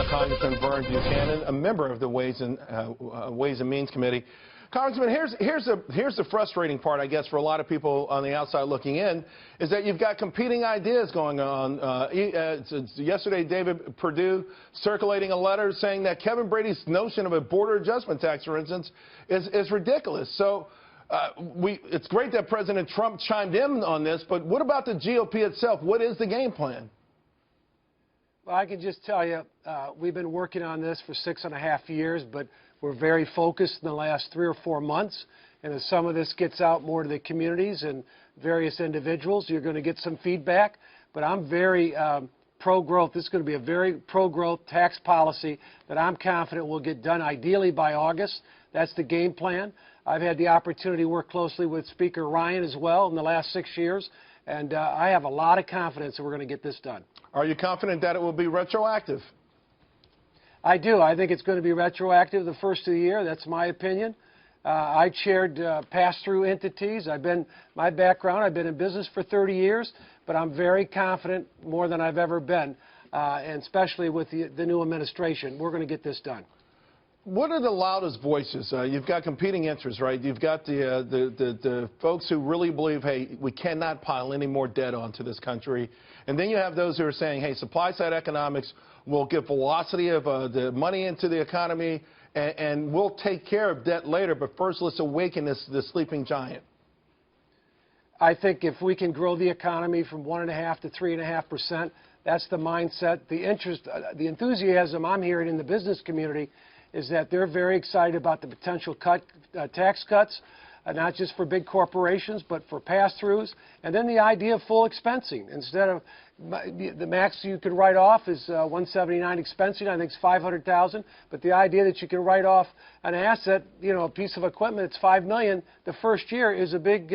Congressman Vern Buchanan, a member of the Ways and Means Committee. Congressman, here's the frustrating part, I guess, for a lot of people on the outside looking in, is that you've got competing ideas going on. Yesterday, David Perdue circulating a letter saying that Kevin Brady's notion of a border adjustment tax, for instance, is ridiculous. So it's great that President Trump chimed in on this, but what about the GOP itself? What is the game plan? Well, I can just tell you, we've been working on this for 6.5 years, but we're very focused in the last 3 or 4 months. And as some of this gets out more to the communities and various individuals, you're going to get some feedback. But I'm very pro-growth. This is going to be a very pro-growth tax policy that I'm confident will get done ideally by August. That's the game plan. I've had the opportunity to work closely with Speaker Ryan as well in the last 6 years. And I have a lot of confidence that we're going to get this done. Are you confident that it will be retroactive? I do. I think it's going to be retroactive the first of the year. That's my opinion. I chaired pass-through entities. My background, I've been in business for 30 years, but I'm very confident, more than I've ever been, and especially with the new administration. We're going to get this done. What are the loudest voices? You've got competing interests, right? You've got the folks who really believe, hey, we cannot pile any more debt onto this country. And then you have those who are saying, hey, supply-side economics will give velocity of the money into the economy, and we'll take care of debt later, but first let's awaken this sleeping giant. I think if we can grow the economy from 1.5% to 3.5%, that's the mindset. The interest, the enthusiasm I'm hearing in the business community is that they're very excited about the potential tax cuts, not just for big corporations, but for pass-throughs. And then the idea of full expensing. Instead of the max you could write off is $179 expensing, I think it's $500,000. But the idea that you can write off an asset, a piece of equipment, it's $5 million the first year is a big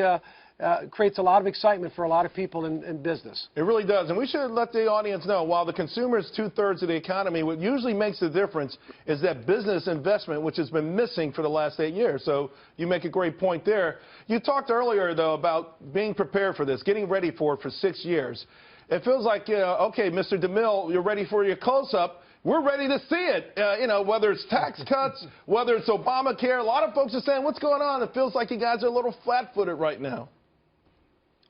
creates a lot of excitement for a lot of people in business. It really does. And we should let the audience know, while the consumer is 2/3 of the economy, what usually makes the difference is that business investment, which has been missing for the last 8 years. So you make a great point there. You talked earlier, though, about being prepared for this, getting ready for it for 6 years. It feels like, okay, Mr. DeMille, you're ready for your close-up. We're ready to see it, whether it's tax cuts, whether it's Obamacare. A lot of folks are saying, what's going on? It feels like you guys are a little flat-footed right now.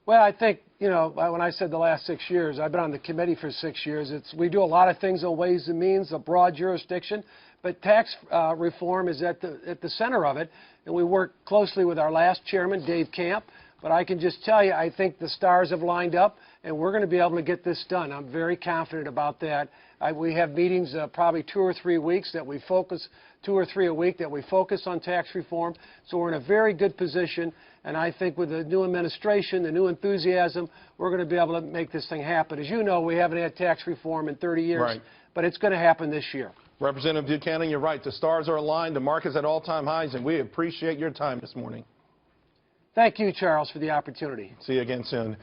Well, I think, when I said the last 6 years, I've been on the committee for 6 years. We do a lot of things on Ways and Means, a broad jurisdiction, but tax reform is at the center of it, and we work closely with our last chairman, Dave Camp. But I can just tell you, I think the stars have lined up, and we're going to be able to get this done. I'm very confident about that. We have meetings probably 2 or 3 weeks that we focus, 2 or 3 a week that we focus on tax reform. So we're in a very good position, and I think with the new administration, the new enthusiasm, we're going to be able to make this thing happen. As you know, we haven't had tax reform in 30 years, right, but it's going to happen this year. Representative Buchanan, you're right. The stars are aligned. The market's at all-time highs, and we appreciate your time this morning. Thank you, Charles, for the opportunity. See you again soon.